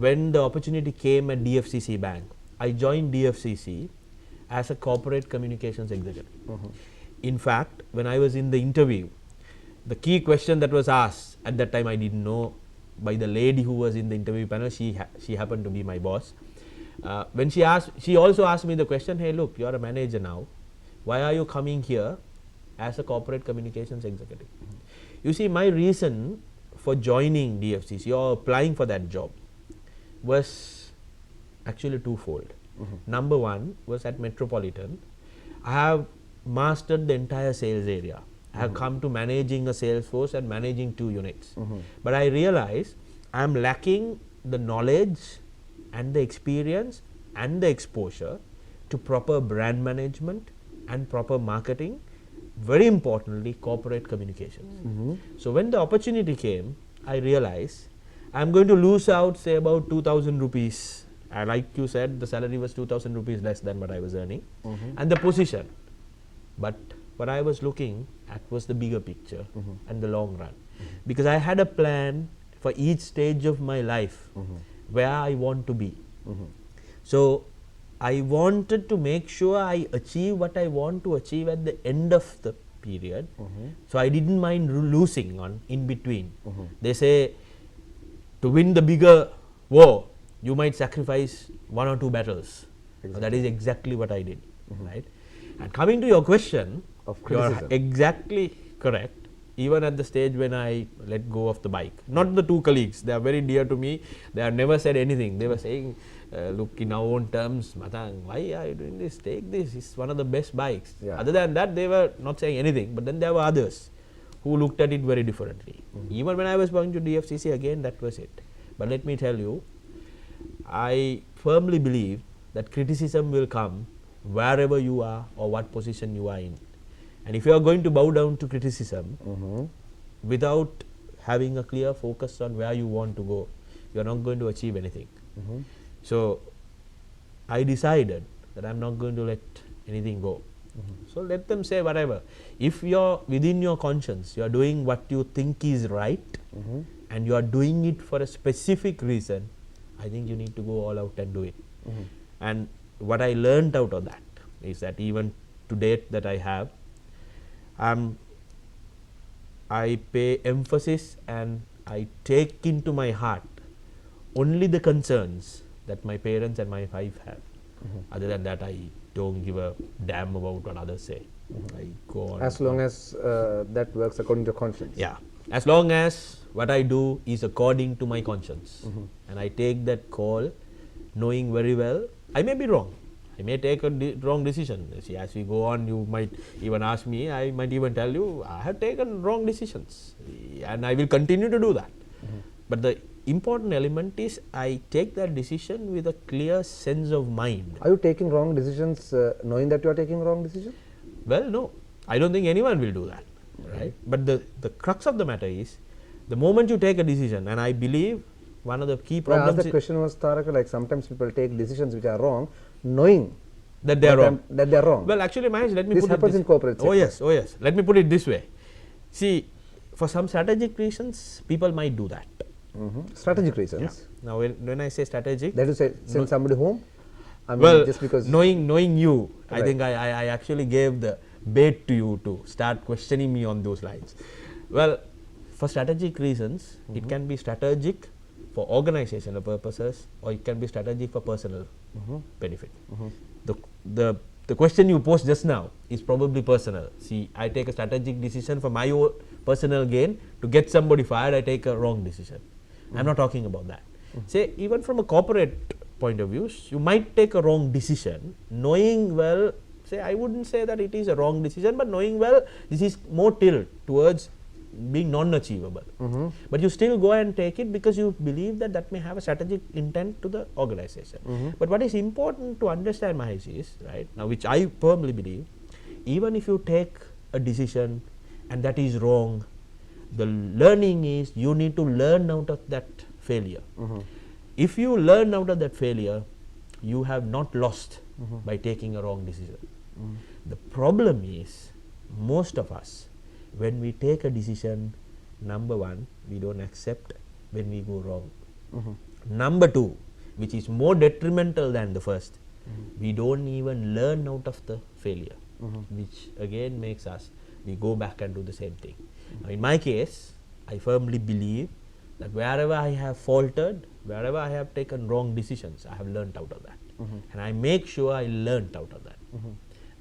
when the opportunity came at DFCC Bank, I joined DFCC as a corporate communications executive. In fact, when I was in the interview, the key question that was asked at that time, I didn't know, by the lady who was in the interview panel. She happened to be my boss. When she also asked me the question, hey, look, you are a manager now. Why are you coming here as a corporate communications executive? You see, my reason for joining DFCC or applying for that job was actually twofold. Number one was at Metropolitan, I have mastered the entire sales area. I have come to managing a sales force and managing 2 units. But I realized I am lacking the knowledge and the experience and the exposure to proper brand management and proper marketing, very importantly corporate communications. So when the opportunity came, I realized I am going to lose out, say, about 2,000 rupees. And like you said, the salary was 2,000 rupees less than what I was earning, and the position. But what I was looking at was the bigger picture and the long run, because I had a plan for each stage of my life where I want to be. So I wanted to make sure I achieve what I want to achieve at the end of the period. So I didn't mind losing on in between. They say to win the bigger war, you might sacrifice 1 or 2 battles. So that is exactly what I did, right? And coming to your question, you are exactly correct. Even at the stage when I let go of the bike, not the 2 colleagues, they are very dear to me. They have never said anything. They were saying, look, in our own terms, Matang, why are you doing this? Take this. It's one of the best bikes. Other than that, they were not saying anything. But then there were others who looked at it very differently. Even when I was going to DFCC, again, that was it. But let me tell you, I firmly believe that criticism will come wherever you are or what position you are in. And if you are going to bow down to criticism without having a clear focus on where you want to go, you are not going to achieve anything. So I decided that I am not going to let anything go. So let them say whatever. If you are within your conscience, you are doing what you think is right, and you are doing it for a specific reason, I think you need to go all out and do it. And what I learned out of that is that even to date that I have, I pay emphasis and I take into my heart only the concerns that my parents and my wife have. Other than that, I don't give a damn about what others say. I go on. As long as that works according to conscience. Yeah. As long as what I do is according to my conscience, and I take that call knowing very well, I may be wrong. I may take a wrong decision. See, as we go on, you might even ask me, I might even tell you, I have taken wrong decisions and I will continue to do that. But the important element is I take that decision with a clear sense of mind. Are you taking wrong decisions knowing that you are taking wrong decisions? Well, no. I don't think anyone will do that. Right? But the crux of the matter is, the moment you take a decision, and I believe one of the key problems. The question was, Taraka, like sometimes people take decisions which are wrong, knowing that they are wrong. That they are wrong. Well, actually, Mahesh, let me this put happens it in corporate sector. Oh yes. Let me put it this way. See, for some strategic reasons, people might do that. Strategic reasons. Yeah. Now, when I say strategic, that is to say, send somebody home. I mean, well, just because knowing you, right. I think I actually gave the bait to you to start questioning me on those lines. Well, for strategic reasons, it can be strategic for organizational purposes, or it can be strategic for personal benefit. The question you posed just now is probably personal. See, I take a strategic decision for my own personal gain to get somebody fired. I take a wrong decision. I'm not talking about that. Say, even from a corporate point of view, you might take a wrong decision, knowing well. Say, I wouldn't say that it is a wrong decision, but knowing well, this is more tilt towards being non-achievable. But you still go and take it because you believe that that may have a strategic intent to the organization. But what is important to understand, Mahesh, is, right now, which I firmly believe, even if you take a decision and that is wrong, the learning is you need to learn out of that failure. If you learn out of that failure, you have not lost by taking a wrong decision. The problem is, most of us, when we take a decision, number one, we don't accept when we go wrong. Number two, which is more detrimental than the first, we don't even learn out of the failure, which again makes us, we go back and do the same thing. Now, in my case, I firmly believe that wherever I have faltered, wherever I have taken wrong decisions, I have learnt out of that. And I make sure I learnt out of that.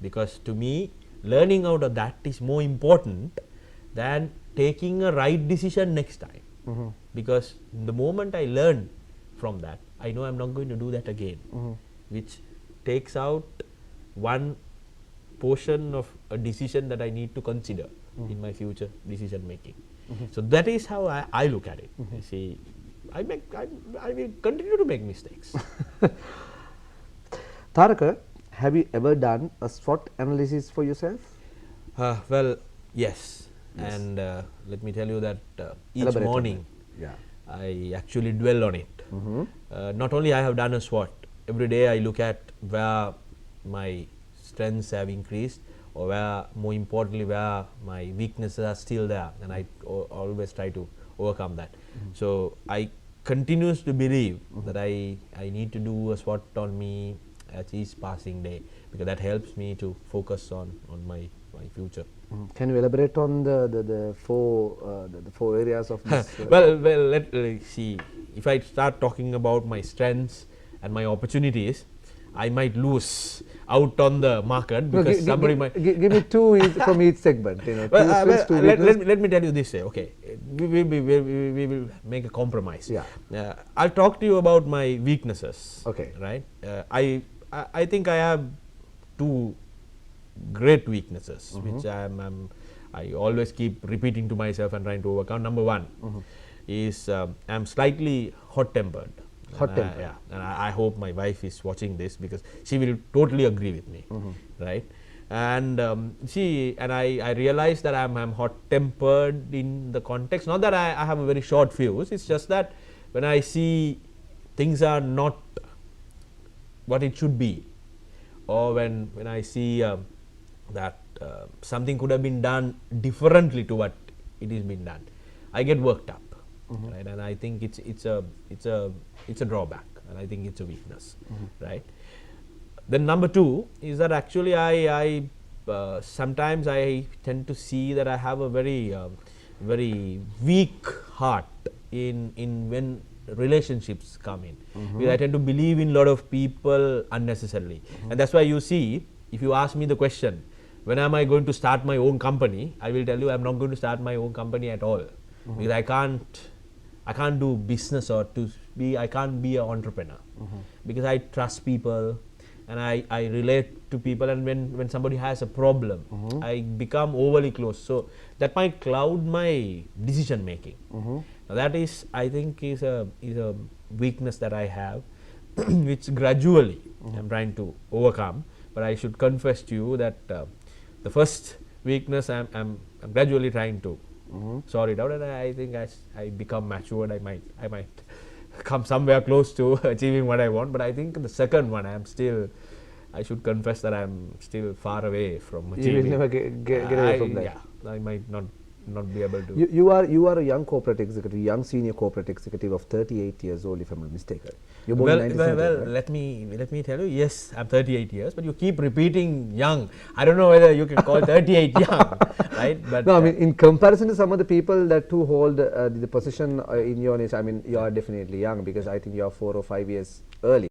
Because to me, learning out of that is more important than taking a right decision next time. Because the moment I learn from that, I know I'm not going to do that again, which takes out one portion of a decision that I need to consider in my future decision making. So that is how I look at it. You see, I will continue to make mistakes. Taraka, have you ever done a SWOT analysis for yourself? Well, yes. And let me tell you that each Elaborate on morning Yeah. I actually dwell on it. Not only I have done a SWOT, every day I look at where my strengths have increased, or where, more importantly, where my weaknesses are still there, and I always try to overcome that. So I continues to believe that I need to do a SWOT on me at each passing day, because that helps me to focus on my future. Can you elaborate on the four areas of this? Well, let's see. If I start talking about my strengths and my opportunities, I might lose out on the market, because somebody might give me two from each segment. You know, let me tell you this way. Okay, we will make a compromise. Yeah. I'll talk to you about my weaknesses. Okay. Right. I think I have two great weaknesses, which I always keep repeating to myself and trying to overcome. Number one is I'm slightly hot-tempered. Hot-tempered. Yeah, and I hope my wife is watching this, because she will totally agree with me, right? And I realize that I'm hot-tempered in the context, not that I have a very short fuse. It's just that when I see things are not what it should be, or when I see that something could have been done differently to what it is being done, I get worked up, right? And I think it's a drawback, and I think it's a weakness, right? Then number two is that actually I sometimes I tend to see that I have a very weak heart in when relationships come in, because I tend to believe in a lot of people unnecessarily, and that's why you see, if you ask me the question, when am I going to start my own company, I will tell you I'm not going to start my own company at all, because I can't do business, or I can't be an entrepreneur, because I trust people and I relate to people, and when somebody has a problem, I become overly close, so that might cloud my decision making. Now that is, I think, is a weakness that I have, which gradually I'm trying to overcome. But I should confess to you that the first weakness I'm gradually trying to sort it out, and I think as I become matured, I might come somewhere close to achieving what I want. But I think the second one, I should confess that I'm still far away from achieving. You will never get away from that. Yeah, I might not be able to. You are a young corporate executive, young senior corporate executive of 38 years old, if I'm not mistaken. You're born in 97, right? let me tell you, yes, I'm 38 years, but you keep repeating young. I don't know whether you can call 38 young, right? But no, I mean, in comparison to some of the people who hold the position in your age, I mean, you are definitely young, because I think you are 4 or 5 years early.